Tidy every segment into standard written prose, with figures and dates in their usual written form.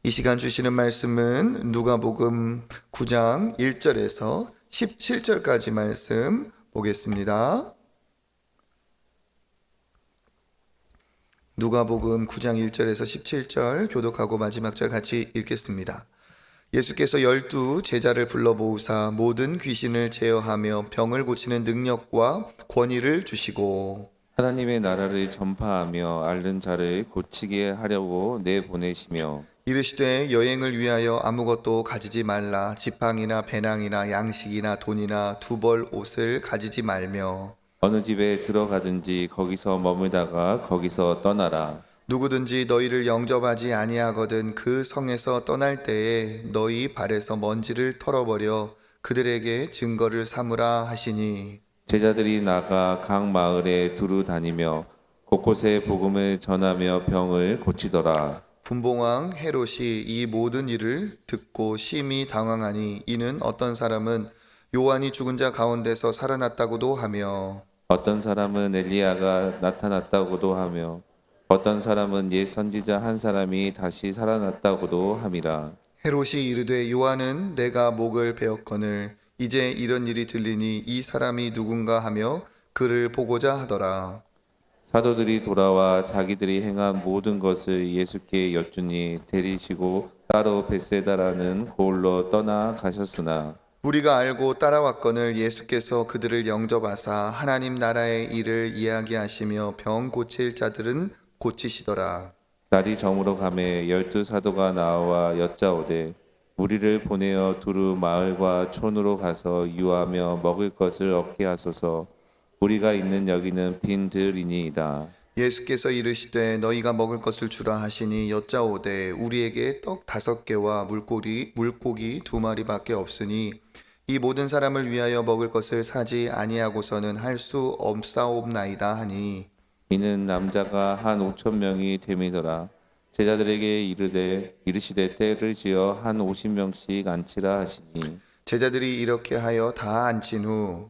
이 시간 주시는 말씀은 누가복음 9장 1절에서 17절까지 말씀 보겠습니다. 누가복음 9장 1절에서 17절 교독하고 마지막 절 같이 읽겠습니다. 예수께서 12 제자를 불러 모으사 모든 귀신을 제어하며 병을 고치는 능력과 권위를 주시고 하나님의 나라를 전파하며 앓는 자를 고치게 하려고 내보내시며 이르시되 여행을 위하여 아무것도 가지지 말라. 지팡이나 배낭이나 양식이나 돈이나 두 벌 옷을 가지지 말며 어느 집에 들어가든지 거기서 머물다가 거기서 떠나라. 누구든지 너희를 영접하지 아니하거든 그 성에서 떠날 때에 너희 발에서 먼지를 털어버려 그들에게 증거를 삼으라 하시니 제자들이 나가 각 마을에 두루 다니며 곳곳에 복음을 전하며 병을 고치더라. 분봉왕 헤롯이 이 모든 일을 듣고 심히 당황하니 이는 어떤 사람은 요한이 죽은 자 가운데서 살아났다고도 하며 어떤 사람은 엘리야가 나타났다고도 하며 어떤 사람은 옛 선지자 한 사람이 다시 살아났다고도 함이라. 헤롯이 이르되 요한은 내가 목을 베었거늘 이제 이런 일이 들리니 이 사람이 누군가 하며 그를 보고자 하더라. 사도들이 돌아와 자기들이 행한 모든 것을 예수께 여쭈니 데리시고 따로 벳세다라는 고을로 떠나 가셨으나 우리가 알고 따라왔거늘 예수께서 그들을 영접하사 하나님 나라의 일을 이야기하시며 병 고칠 자들은 고치시더라. 날이 저물어 가매 12 사도가 나와 여짜오되 우리를 보내어 두루 마을과 촌으로 가서 유하며 먹을 것을 얻게 하소서. 우리가 있는 여기는 빈 들이니이다. 예수께서 이르시되 너희가 먹을 것을 주라 하시니 여짜오되 우리에게 떡 5개와 물고기 2마리밖에 없으니 이 모든 사람을 위하여 먹을 것을 사지 아니하고서는 할 수 없사옵나이다 하니 이는 남자가 한 5,000명이 됨이더라. 제자들에게 이르시되 때를 지어 한 50명씩 앉히라 하시니 제자들이 이렇게 하여 다 앉힌 후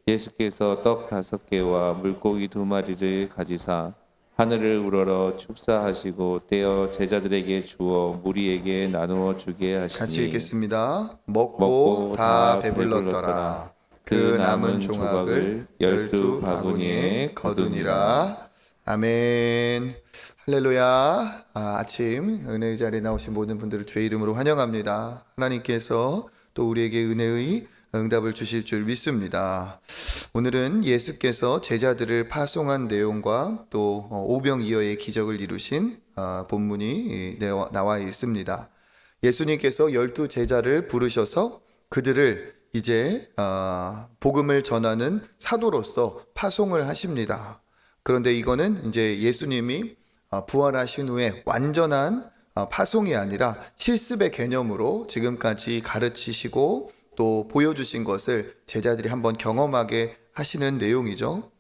예수께서 떡 5개와 물고기 2마리를 가지사 하늘을 우러러 축사하시고 떼어 제자들에게 주어 무리에게 나누어 주게 하시니 같이 읽겠습니다. 먹고 먹고 다 다 배불렀더라. 그 그 남은 종악을 12 바구니에 거두니라. 아멘. 할렐루야. 아침 은혜의 자리에 나오신 모든 분들을 주의 이름으로 환영합니다. 하나님께서 또 우리에게 은혜의 응답을 주실 줄 믿습니다. 오늘은 예수께서 제자들을 파송한 내용과 또 오병이어의 기적을 이루신 본문이 나와 있습니다. 예수님께서 12 제자를 부르셔서 그들을 이제 복음을 전하는 사도로서 파송을 하십니다. 그런데 이거는 이제 예수님이 부활하신 후에 완전한 파송이 아니라 실습의 개념으로 지금까지 가르치시고 또 보여주신 것을 제자들이 한번 경험하게 하시는 내용이죠.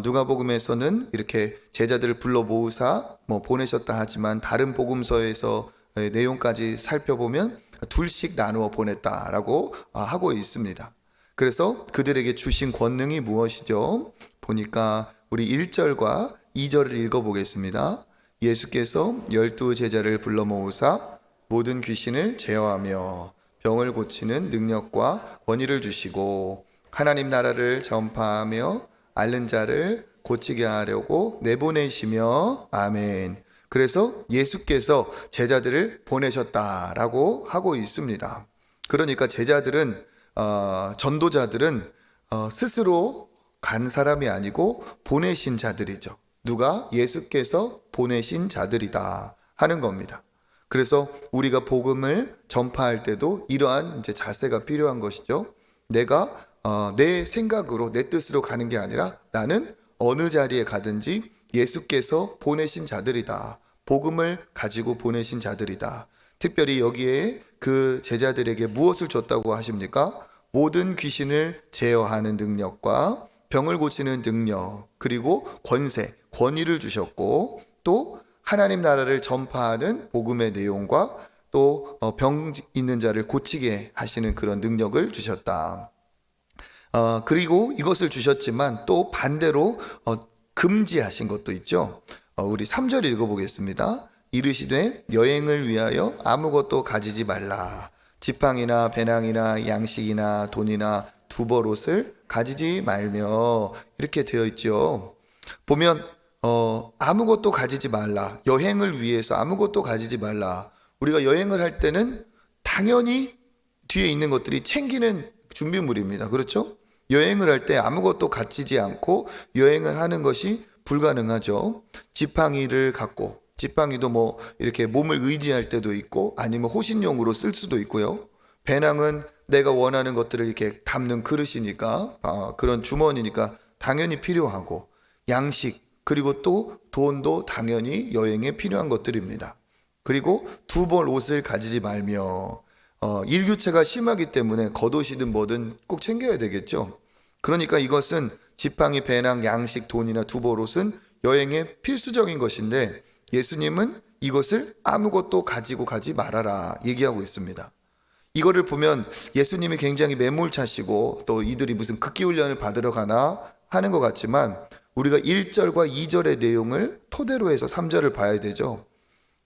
누가복음에서는 이렇게 제자들을 불러 모으사 보내셨다 하지만 다른 복음서에서 내용까지 살펴보면 둘씩 나누어 보냈다라고 하고 있습니다. 그래서 그들에게 주신 권능이 무엇이죠? 보니까 우리 1절과 2절을 읽어보겠습니다. 예수께서 12 제자를 불러 모으사 모든 귀신을 제어하며 병을 고치는 능력과 권위를 주시고 하나님 나라를 전파하며 앓는 자를 고치게 하려고 내보내시며 아멘. 그래서 예수께서 제자들을 보내셨다라고 하고 있습니다. 그러니까 제자들은 전도자들은 스스로 간 사람이 아니고 보내신 자들이죠. 누가? 예수께서 보내신 자들이다 하는 겁니다. 그래서 우리가 복음을 전파할 때도 이러한 이제 자세가 필요한 것이죠. 내가 내 생각으로 내 뜻으로 가는 게 아니라 나는 어느 자리에 가든지 예수께서 보내신 자들이다. 복음을 가지고 보내신 자들이다. 특별히 여기에 그 제자들에게 무엇을 줬다고 하십니까? 모든 귀신을 제어하는 능력과 병을 고치는 능력, 그리고 권세, 권위를 주셨고 또 하나님 나라를 전파하는 복음의 내용과 또 병 있는 자를 고치게 하시는 그런 능력을 주셨다. 그리고 이것을 주셨지만 또 반대로 금지하신 것도 있죠. 우리 3절 읽어보겠습니다. 이르시되 여행을 위하여 아무것도 가지지 말라. 지팡이나 배낭이나 양식이나 돈이나 두벌옷을 가지지 말며, 이렇게 되어 있죠. 보면 아무것도 가지지 말라. 여행을 위해서 아무것도 가지지 말라. 우리가 여행을 할 때는 당연히 뒤에 있는 것들이 챙기는 준비물입니다. 그렇죠? 여행을 할 때 아무것도 가지지 않고 여행을 하는 것이 불가능하죠. 지팡이를 갖고, 지팡이도 뭐 이렇게 몸을 의지할 때도 있고 아니면 호신용으로 쓸 수도 있고요. 배낭은 내가 원하는 것들을 이렇게 담는 그릇이니까, 그런 주머니니까 당연히 필요하고, 양식, 그리고 또 돈도 당연히 여행에 필요한 것들입니다. 그리고 두 벌 옷을 가지지 말며, 일교차가 심하기 때문에 겉옷이든 뭐든 꼭 챙겨야 되겠죠. 그러니까 이것은 지팡이, 배낭, 양식, 돈이나 두 벌 옷은 여행에 필수적인 것인데, 예수님은 이것을 아무것도 가지고 가지 말아라 얘기하고 있습니다. 이거를 보면 예수님이 굉장히 매몰차시고 또 이들이 무슨 극기훈련을 받으러 가나 하는 것 같지만, 우리가 1절과 2절의 내용을 토대로 해서 3절을 봐야 되죠.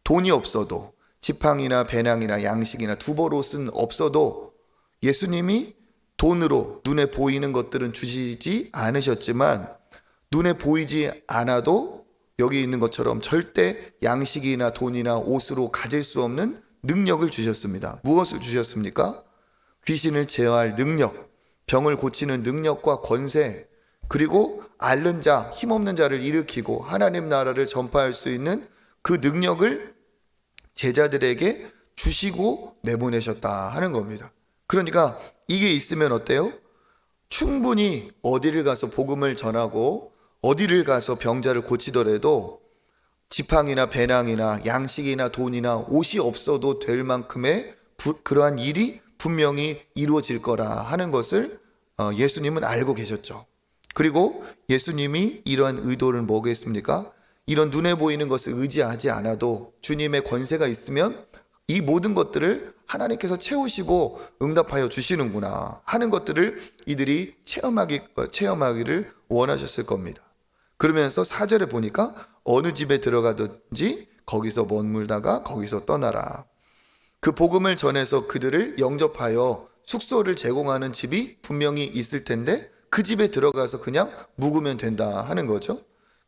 돈이 없어도, 지팡이나 배낭이나 양식이나 두벌옷은 없어도 예수님이 돈으로 눈에 보이는 것들은 주시지 않으셨지만, 눈에 보이지 않아도 여기 있는 것처럼 절대 양식이나 돈이나 옷으로 가질 수 없는 능력을 주셨습니다. 무엇을 주셨습니까? 귀신을 제어할 능력, 병을 고치는 능력과 권세, 그리고 앓는 자, 힘없는 자를 일으키고 하나님 나라를 전파할 수 있는 그 능력을 제자들에게 주시고 내보내셨다 하는 겁니다. 그러니까 이게 있으면 어때요? 충분히 어디를 가서 복음을 전하고 어디를 가서 병자를 고치더라도 지팡이나 배낭이나 양식이나 돈이나 옷이 없어도 될 만큼의 그러한 일이 분명히 이루어질 거라 하는 것을 예수님은 알고 계셨죠. 그리고 예수님이 이러한 의도를 뭐겠습니까? 이런 눈에 보이는 것을 의지하지 않아도 주님의 권세가 있으면 이 모든 것들을 하나님께서 채우시고 응답하여 주시는구나 하는 것들을 이들이 체험하기를 원하셨을 겁니다. 그러면서 4절에 보니까 어느 집에 들어가든지 거기서 머물다가 거기서 떠나라. 그 복음을 전해서 그들을 영접하여 숙소를 제공하는 집이 분명히 있을 텐데 그 집에 들어가서 그냥 묵으면 된다 하는 거죠.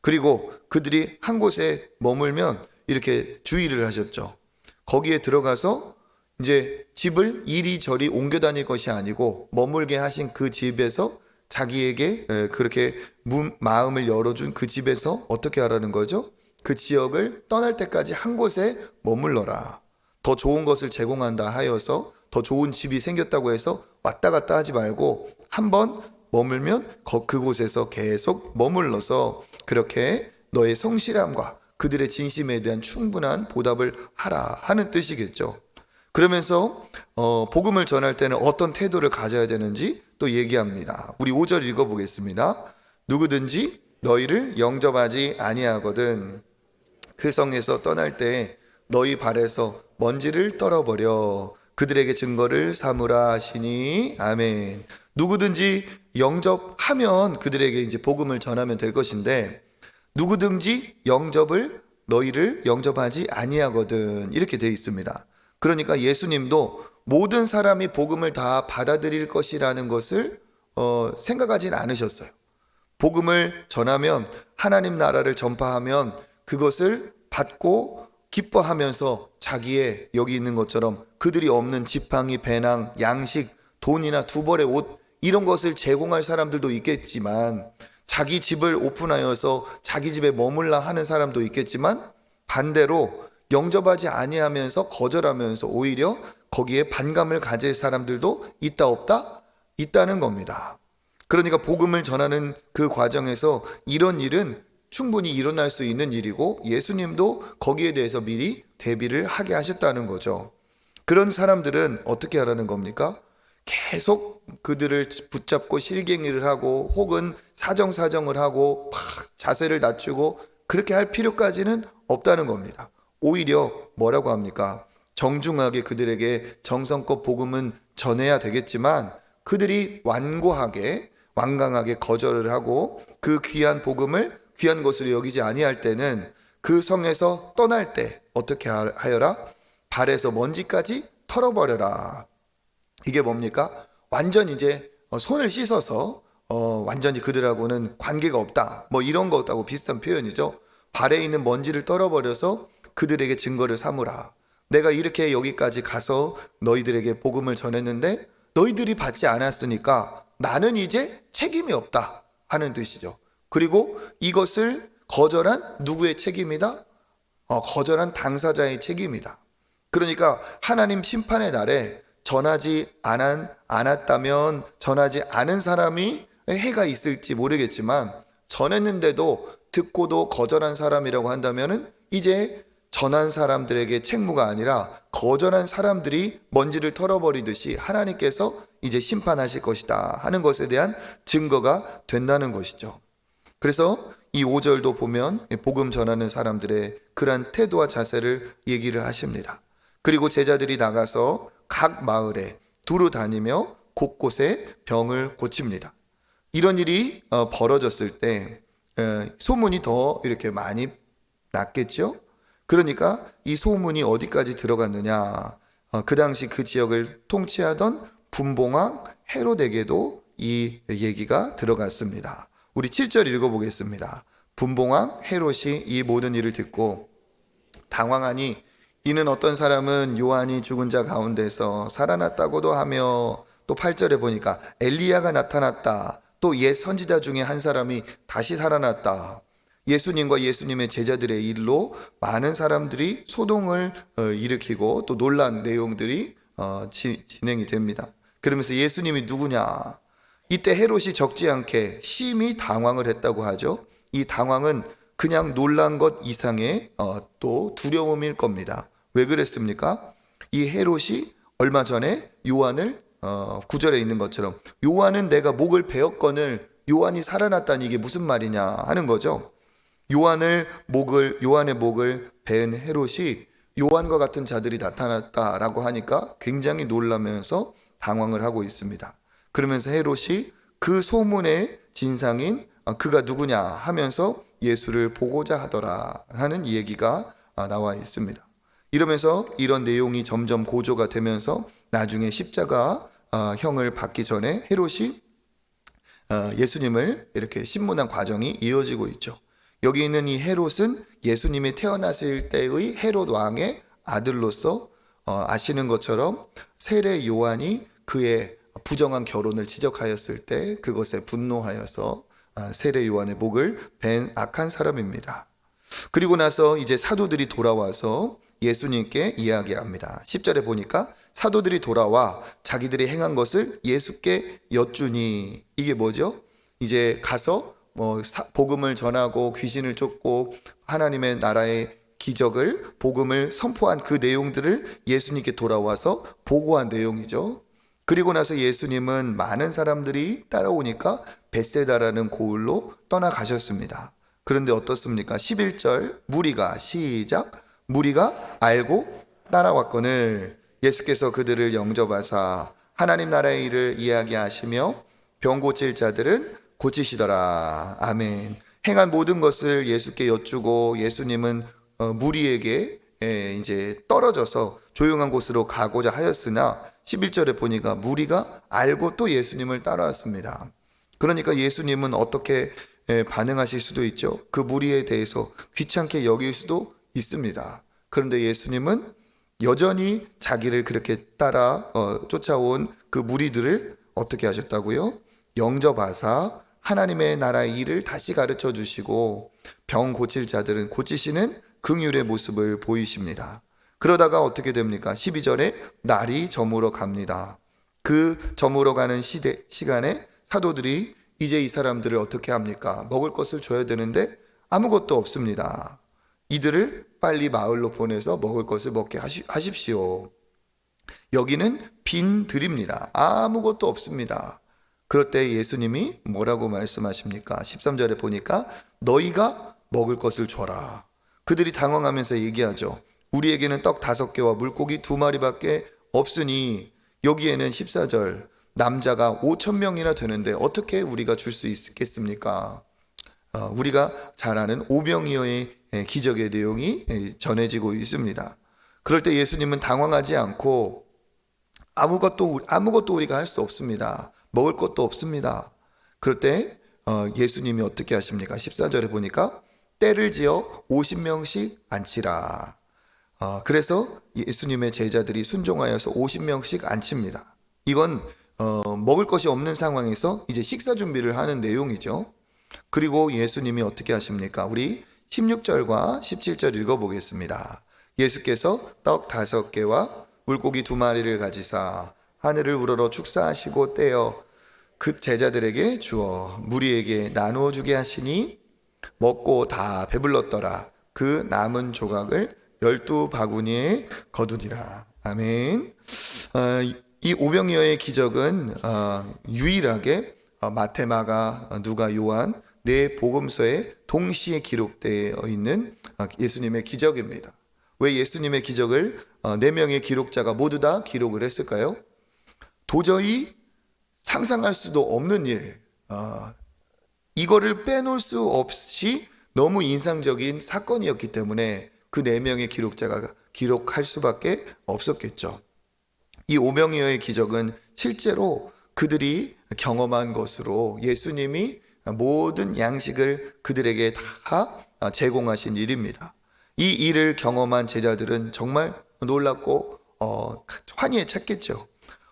그리고 그들이 한 곳에 머물면 이렇게 주의를 하셨죠. 거기에 들어가서 이제 집을 이리저리 옮겨 다닐 것이 아니고 머물게 하신 그 집에서 자기에게 그렇게 마음을 열어준 그 집에서 어떻게 하라는 거죠? 그 지역을 떠날 때까지 한 곳에 머물러라. 더 좋은 것을 제공한다 하여서 더 좋은 집이 생겼다고 해서 왔다 갔다 하지 말고 한번 머물면 그곳에서 계속 머물러서 그렇게 너의 성실함과 그들의 진심에 대한 충분한 보답을 하라 하는 뜻이겠죠. 그러면서 복음을 전할 때는 어떤 태도를 가져야 되는지 또 얘기합니다. 우리 5절 읽어보겠습니다. 누구든지 너희를 영접하지 아니하거든 그 성에서 떠날 때 너희 발에서 먼지를 떨어버려 그들에게 증거를 삼으라 하시니 아멘. 누구든지 영접하면 그들에게 이제 복음을 전하면 될 것인데, 누구든지 너희를 영접하지 아니하거든 이렇게 되어 있습니다. 그러니까 예수님도 모든 사람이 복음을 다 받아들일 것이라는 것을 생각하지는 않으셨어요. 복음을 전하면, 하나님 나라를 전파하면 그것을 받고 기뻐하면서 자기의 여기 있는 것처럼 그들이 없는 지팡이, 배낭, 양식, 돈이나 두 벌의 옷 이런 것을 제공할 사람들도 있겠지만, 자기 집을 오픈하여서 자기 집에 머물라 하는 사람도 있겠지만, 반대로 영접하지 아니하면서 거절하면서 오히려 거기에 반감을 가질 사람들도 있다 없다? 있다는 겁니다. 그러니까 복음을 전하는 그 과정에서 이런 일은 충분히 일어날 수 있는 일이고 예수님도 거기에 대해서 미리 대비를 하게 하셨다는 거죠. 그런 사람들은 어떻게 하라는 겁니까? 계속 그들을 붙잡고 실갱이를 하고 혹은 사정을 하고 자세를 낮추고 그렇게 할 필요까지는 없다는 겁니다. 오히려 뭐라고 합니까? 정중하게 그들에게 정성껏 복음은 전해야 되겠지만 그들이 완강하게 거절을 하고 그 귀한 복음을 귀한 것으로 여기지 아니할 때는 그 성에서 떠날 때 어떻게 하여라? 발에서 먼지까지 털어버려라. 이게 뭡니까? 완전 이제 손을 씻어서 완전히 그들하고는 관계가 없다. 뭐 이런 것하고 비슷한 표현이죠. 발에 있는 먼지를 떨어버려서 그들에게 증거를 삼으라. 내가 이렇게 여기까지 가서 너희들에게 복음을 전했는데 너희들이 받지 않았으니까 나는 이제 책임이 없다 하는 뜻이죠. 그리고 이것을 거절한 누구의 책임이다? 거절한 당사자의 책임이다. 그러니까 하나님 심판의 날에 전하지 않았다면 전하지 않은 사람이 해가 있을지 모르겠지만 전했는데도 듣고도 거절한 사람이라고 한다면 이제 전한 사람들에게 책무가 아니라 거절한 사람들이 먼지를 털어버리듯이 하나님께서 이제 심판하실 것이다 하는 것에 대한 증거가 된다는 것이죠. 그래서 이 5절도 보면 복음 전하는 사람들의 그러한 태도와 자세를 얘기를 하십니다. 그리고 제자들이 나가서 각 마을에 두루 다니며 곳곳에 병을 고칩니다. 이런 일이 벌어졌을 때 소문이 더 이렇게 많이 났겠죠. 그러니까 이 소문이 어디까지 들어갔느냐. 그 당시 그 지역을 통치하던 분봉왕 헤롯에게도 이 얘기가 들어갔습니다. 우리 7절 읽어보겠습니다. 분봉왕 헤롯이 이 모든 일을 듣고 당황하니 이는 어떤 사람은 요한이 죽은 자 가운데서 살아났다고도 하며 또 8절에 보니까 엘리야가 나타났다. 또 옛 선지자 중에 한 사람이 다시 살아났다. 예수님과 예수님의 제자들의 일로 많은 사람들이 소동을 일으키고 또 놀란 내용들이 진행이 됩니다. 그러면서 예수님이 누구냐? 이때 헤롯이 적지 않게 심히 당황을 했다고 하죠. 이 당황은 그냥 놀란 것 이상의 또 두려움일 겁니다. 왜 그랬습니까? 이 헤롯이 얼마 전에 요한을 9절에 있는 것처럼 요한은 내가 목을 베었거늘 요한이 살아났다니 이게 무슨 말이냐 하는 거죠. 요한의 목을 베은 헤롯이 요한과 같은 자들이 나타났다라고 하니까 굉장히 놀라면서 당황을 하고 있습니다. 그러면서 헤롯이 그 소문의 진상인 그가 누구냐 하면서 예수를 보고자 하더라 하는 얘기가 나와 있습니다. 이러면서 이런 내용이 점점 고조가 되면서 나중에 십자가 형을 받기 전에 헤롯이 예수님을 이렇게 신문한 과정이 이어지고 있죠. 여기 있는 이 헤롯은 예수님이 태어났을 때의 헤롯 왕의 아들로서 아시는 것처럼 세례 요한이 그의 부정한 결혼을 지적하였을 때 그것에 분노하여서 세례 요한의 목을 벤 악한 사람입니다. 그리고 나서 이제 사도들이 돌아와서 예수님께 이야기합니다. 10절에 보니까 사도들이 돌아와 자기들이 행한 것을 예수께 여쭈니 이게 뭐죠? 이제 가서 복음을 전하고 귀신을 쫓고 하나님의 나라의 기적을 복음을 선포한 그 내용들을 예수님께 돌아와서 보고한 내용이죠. 그리고 나서 예수님은 많은 사람들이 따라오니까 벳세다라는 고을로 떠나가셨습니다. 그런데 어떻습니까? 11절 무리가 시작 무리가 알고 따라왔거늘 예수께서 그들을 영접하사 하나님 나라의 일을 이야기하시며 병 고칠 자들은 고치시더라. 아멘. 행한 모든 것을 예수께 여쭈고 예수님은 무리에게 이제 떨어져서 조용한 곳으로 가고자 하였으나 11절에 보니까 무리가 알고 또 예수님을 따라왔습니다. 그러니까 예수님은 어떻게 반응하실 수도 있죠. 그 무리에 대해서 귀찮게 여길 수도 있습니다. 그런데 예수님은 여전히 자기를 그렇게 따라 쫓아온 그 무리들을 어떻게 하셨다고요? 영접하사 하나님의 나라의 일을 다시 가르쳐 주시고 병 고칠 자들은 고치시는 긍휼의 모습을 보이십니다. 그러다가 어떻게 됩니까? 12절에 날이 저물어 갑니다. 그 저물어 가는 시간에 사도들이 이제 이 사람들을 어떻게 합니까? 먹을 것을 줘야 되는데 아무것도 없습니다. 이들을 빨리 마을로 보내서 먹을 것을 먹게 하십시오. 여기는 빈 들입니다. 아무것도 없습니다. 그럴 때 예수님이 뭐라고 말씀하십니까? 13절에 보니까 너희가 먹을 것을 줘라. 그들이 당황하면서 얘기하죠. 우리에게는 떡 5개와 물고기 2마리밖에 없으니 여기에는 14절 남자가 5,000명이나 되는데 어떻게 우리가 줄 수 있겠습니까? 우리가 잘 아는 오병이어의 기적의 내용이 전해지고 있습니다. 그럴 때 예수님은 당황하지 않고 아무것도 우리가 할 수 없습니다. 먹을 것도 없습니다. 그럴 때 예수님이 어떻게 하십니까? 14절에 보니까 때를 지어 50명씩 앉히라. 그래서 예수님의 제자들이 순종하여서 50명씩 앉힙니다. 이건 먹을 것이 없는 상황에서 이제 식사 준비를 하는 내용이죠. 그리고 예수님이 어떻게 하십니까? 우리 16절과 17절 읽어보겠습니다. 예수께서 떡 5개와 물고기 2마리를 가지사 하늘을 우러러 축사하시고 떼어 그 제자들에게 주어 무리에게 나누어 주게 하시니 먹고 다 배불렀더라. 그 남은 조각을 12바구니에 거두니라. 아멘. 이 오병이어의 기적은 유일하게 마태, 마가, 누가, 요한 네 복음서에 동시에 기록되어 있는 예수님의 기적입니다. 왜 예수님의 기적을 4명의 기록자가 모두 다 기록을 했을까요? 도저히 상상할 수도 없는 일, 이거를 빼놓을 수 없이 너무 인상적인 사건이었기 때문에 그 4명의 기록자가 기록할 수밖에 없었겠죠. 이 오병이어의 기적은 실제로 그들이 경험한 것으로 예수님이 모든 양식을 그들에게 다 제공하신 일입니다. 이 일을 경험한 제자들은 정말 놀랍고 환희에 찼겠죠.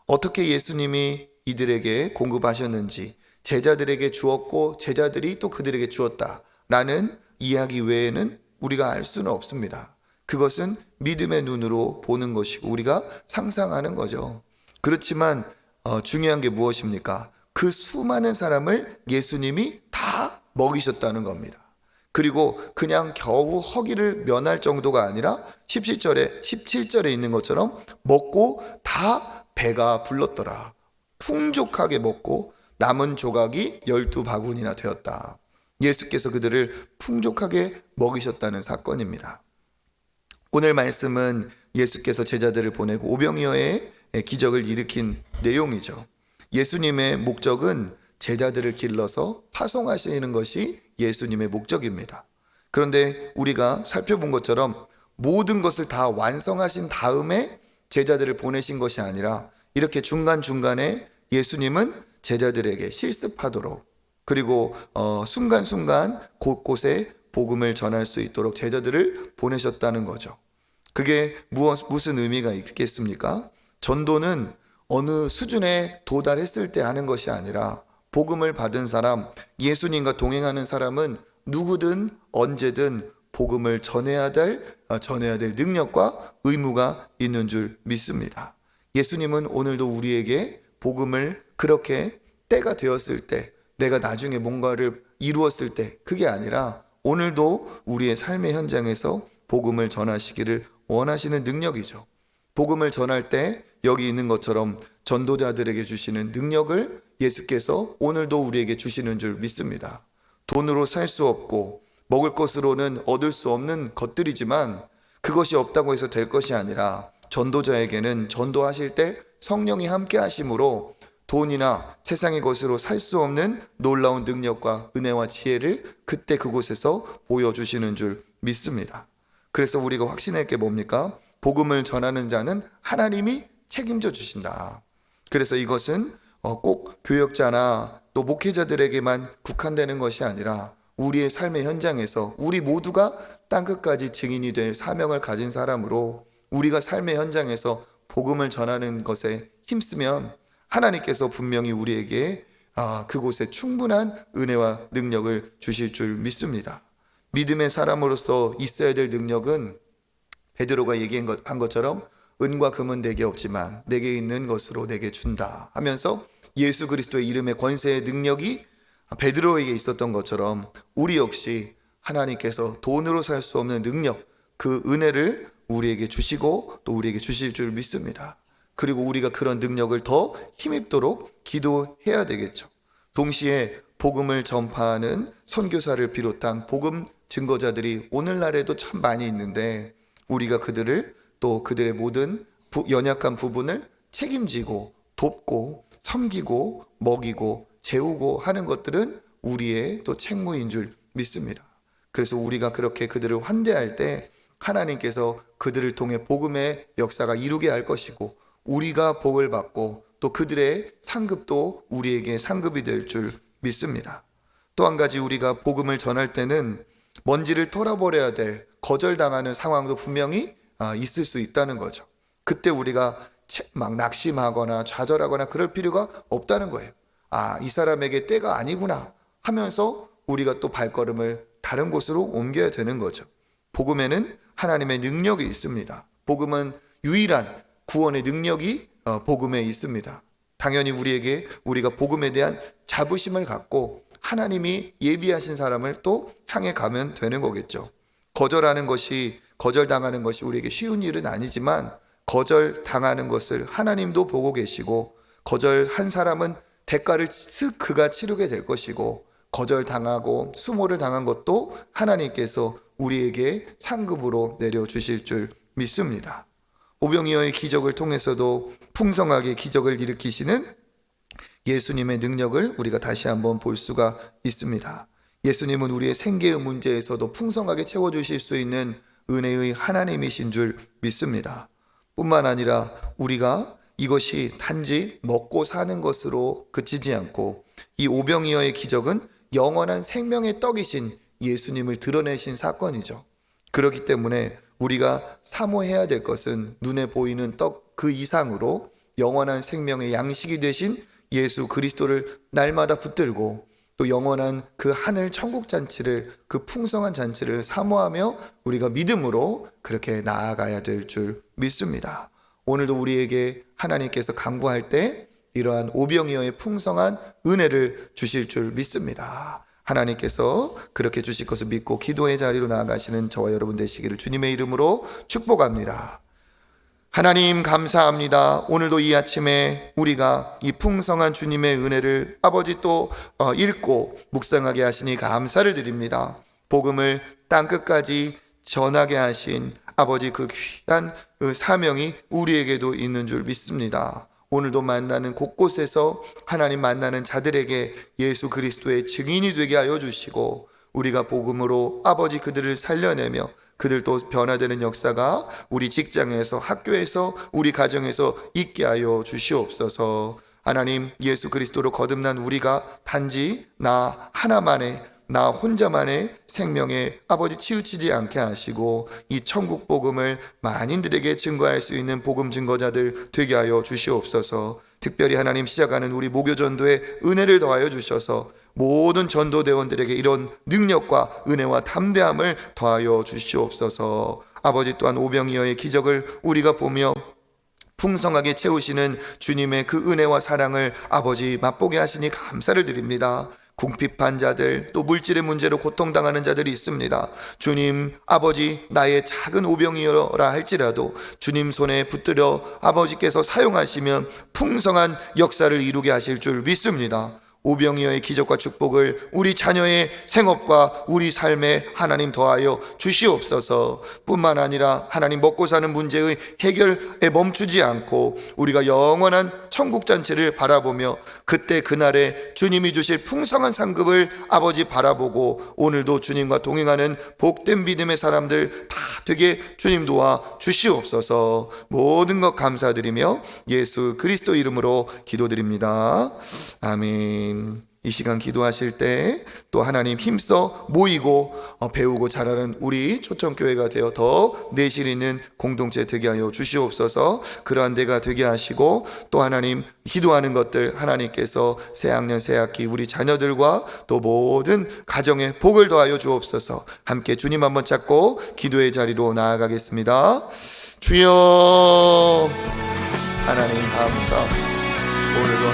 어떻게 예수님이 이들에게 공급하셨는지, 제자들에게 주었고 제자들이 또 그들에게 주었다라는 이야기 외에는 우리가 알 수는 없습니다. 그것은 믿음의 눈으로 보는 것이고 우리가 상상하는 거죠. 그렇지만 중요한 게 무엇입니까? 그 수많은 사람을 예수님이 다 먹이셨다는 겁니다. 그리고 그냥 겨우 허기를 면할 정도가 아니라 17절에 있는 것처럼 먹고 다 배가 불렀더라. 풍족하게 먹고 남은 조각이 12바구니나 되었다. 예수께서 그들을 풍족하게 먹이셨다는 사건입니다. 오늘 말씀은 예수께서 제자들을 보내고 오병이어의 기적을 일으킨 내용이죠. 예수님의 목적은 제자들을 길러서 파송하시는 것이 예수님의 목적입니다. 그런데 우리가 살펴본 것처럼 모든 것을 다 완성하신 다음에 제자들을 보내신 것이 아니라 이렇게 중간중간에 예수님은 제자들에게 실습하도록 그리고 순간순간 곳곳에 복음을 전할 수 있도록 제자들을 보내셨다는 거죠. 그게 무슨 의미가 있겠습니까? 전도는 어느 수준에 도달했을 때 하는 것이 아니라 복음을 받은 사람, 예수님과 동행하는 사람은 누구든 언제든 복음을 전해야 될 능력과 의무가 있는 줄 믿습니다. 예수님은 오늘도 우리에게 복음을 그렇게 때가 되었을 때, 내가 나중에 뭔가를 이루었을 때 그게 아니라 오늘도 우리의 삶의 현장에서 복음을 전하시기를 원하시는 능력이죠. 복음을 전할 때 여기 있는 것처럼 전도자들에게 주시는 능력을 예수께서 오늘도 우리에게 주시는 줄 믿습니다. 돈으로 살 수 없고 먹을 것으로는 얻을 수 없는 것들이지만 그것이 없다고 해서 될 것이 아니라 전도자에게는 전도하실 때 성령이 함께 하심으로 돈이나 세상의 것으로 살 수 없는 놀라운 능력과 은혜와 지혜를 그때 그곳에서 보여주시는 줄 믿습니다. 그래서 우리가 확신할 게 뭡니까? 복음을 전하는 자는 하나님이 책임져 주신다. 그래서 이것은 꼭 교역자나 또 목회자들에게만 국한되는 것이 아니라 우리의 삶의 현장에서 우리 모두가 땅끝까지 증인이 될 사명을 가진 사람으로 우리가 삶의 현장에서 복음을 전하는 것에 힘쓰면 하나님께서 분명히 우리에게 그곳에 충분한 은혜와 능력을 주실 줄 믿습니다. 믿음의 사람으로서 있어야 될 능력은 베드로가 얘기한 것처럼 은과 금은 내게 없지만 내게 있는 것으로 내게 준다 하면서 예수 그리스도의 이름의 권세의 능력이 베드로에게 있었던 것처럼 우리 역시 하나님께서 돈으로 살 수 없는 능력, 그 은혜를 우리에게 주시고 또 우리에게 주실 줄 믿습니다. 그리고 우리가 그런 능력을 더 힘입도록 기도해야 되겠죠. 동시에 복음을 전파하는 선교사를 비롯한 복음 증거자들이 오늘날에도 참 많이 있는데 우리가 그들을 또 그들의 모든 연약한 부분을 책임지고 돕고 섬기고 먹이고 재우고 하는 것들은 우리의 또 책무인 줄 믿습니다. 그래서 우리가 그렇게 그들을 환대할 때 하나님께서 그들을 통해 복음의 역사가 이루게 할 것이고, 우리가 복을 받고 또 그들의 상급도 우리에게 상급이 될 줄 믿습니다. 또 한 가지, 우리가 복음을 전할 때는 먼지를 털어버려야 될 거절당하는 상황도 분명히 있을 수 있다는 거죠. 그때 우리가 막 낙심하거나 좌절하거나 그럴 필요가 없다는 거예요. 이 사람에게 때가 아니구나 하면서 우리가 또 발걸음을 다른 곳으로 옮겨야 되는 거죠. 복음에는 하나님의 능력이 있습니다. 복음은 유일한 구원의 능력이 복음에 있습니다. 당연히 우리가 복음에 대한 자부심을 갖고 하나님이 예비하신 사람을 또 향해 가면 되는 거겠죠. 거절당하는 것이 우리에게 쉬운 일은 아니지만, 거절당하는 것을 하나님도 보고 계시고, 거절한 사람은 대가를 그가 치르게 될 것이고, 거절당하고 수모를 당한 것도 하나님께서 우리에게 상급으로 내려주실 줄 믿습니다. 오병이어의 기적을 통해서도 풍성하게 기적을 일으키시는 예수님의 능력을 우리가 다시 한번 볼 수가 있습니다. 예수님은 우리의 생계의 문제에서도 풍성하게 채워주실 수 있는 은혜의 하나님이신 줄 믿습니다. 뿐만 아니라 우리가 이것이 단지 먹고 사는 것으로 그치지 않고, 이 오병이어의 기적은 영원한 생명의 떡이신 예수님을 드러내신 사건이죠. 그렇기 때문에 우리가 사모해야 될 것은 눈에 보이는 떡 그 이상으로 영원한 생명의 양식이 되신 예수 그리스도를 날마다 붙들고, 또 영원한 그 하늘 천국 잔치를, 그 풍성한 잔치를 사모하며 우리가 믿음으로 그렇게 나아가야 될 줄 믿습니다. 오늘도 우리에게 하나님께서 강구할 때 이러한 오병이어의 풍성한 은혜를 주실 줄 믿습니다. 하나님께서 그렇게 주실 것을 믿고 기도의 자리로 나아가시는 저와 여러분 되시기를 주님의 이름으로 축복합니다. 하나님 감사합니다. 오늘도 이 아침에 우리가 이 풍성한 주님의 은혜를 아버지 또 읽고 묵상하게 하시니 감사를 드립니다. 복음을 땅끝까지 전하게 하신 아버지 그 귀한 그 사명이 우리에게도 있는 줄 믿습니다. 오늘도 만나는 곳곳에서 하나님 만나는 자들에게 예수 그리스도의 증인이 되게 하여 주시고, 우리가 복음으로 아버지 그들을 살려내며 그들도 변화되는 역사가 우리 직장에서, 학교에서, 우리 가정에서 있게 하여 주시옵소서. 하나님, 예수 그리스도로 거듭난 우리가 단지 나 하나만의, 나 혼자만의 생명에 아버지 치우치지 않게 하시고, 이 천국 복음을 만인들에게 증거할 수 있는 복음 증거자들 되게 하여 주시옵소서. 특별히 하나님, 시작하는 우리 목요전도에 은혜를 더하여 주셔서 모든 전도대원들에게 이런 능력과 은혜와 담대함을 더하여 주시옵소서. 아버지, 또한 오병이어의 기적을 우리가 보며 풍성하게 채우시는 주님의 그 은혜와 사랑을 아버지 맛보게 하시니 감사를 드립니다. 궁핍한 자들, 또 물질의 문제로 고통당하는 자들이 있습니다. 주님, 아버지, 나의 작은 오병이어라 할지라도 주님 손에 붙들어 아버지께서 사용하시면 풍성한 역사를 이루게 하실 줄 믿습니다. 오병이어의 기적과 축복을 우리 자녀의 생업과 우리 삶에 하나님 더하여 주시옵소서. 뿐만 아니라 하나님, 먹고 사는 문제의 해결에 멈추지 않고 우리가 영원한 천국잔치를 바라보며 그때 그날에 주님이 주실 풍성한 상급을 아버지 바라보고, 오늘도 주님과 동행하는 복된 믿음의 사람들 다 되게 주님 도와 주시옵소서. 모든 것 감사드리며 예수 그리스도 이름으로 기도드립니다. 아멘. 이 시간 기도하실 때 또 하나님 힘써 모이고 배우고 자라는 우리 초청교회가 되어 더 내실 있는 공동체 되게 하여 주시옵소서. 그러한 데가 되게 하시고, 또 하나님 기도하는 것들 하나님께서 새학년 새학기 우리 자녀들과 또 모든 가정에 복을 더하여 주옵소서. 함께 주님 한번 찾고 기도의 자리로 나아가겠습니다. 주여, 하나님 감사합니다. 오늘도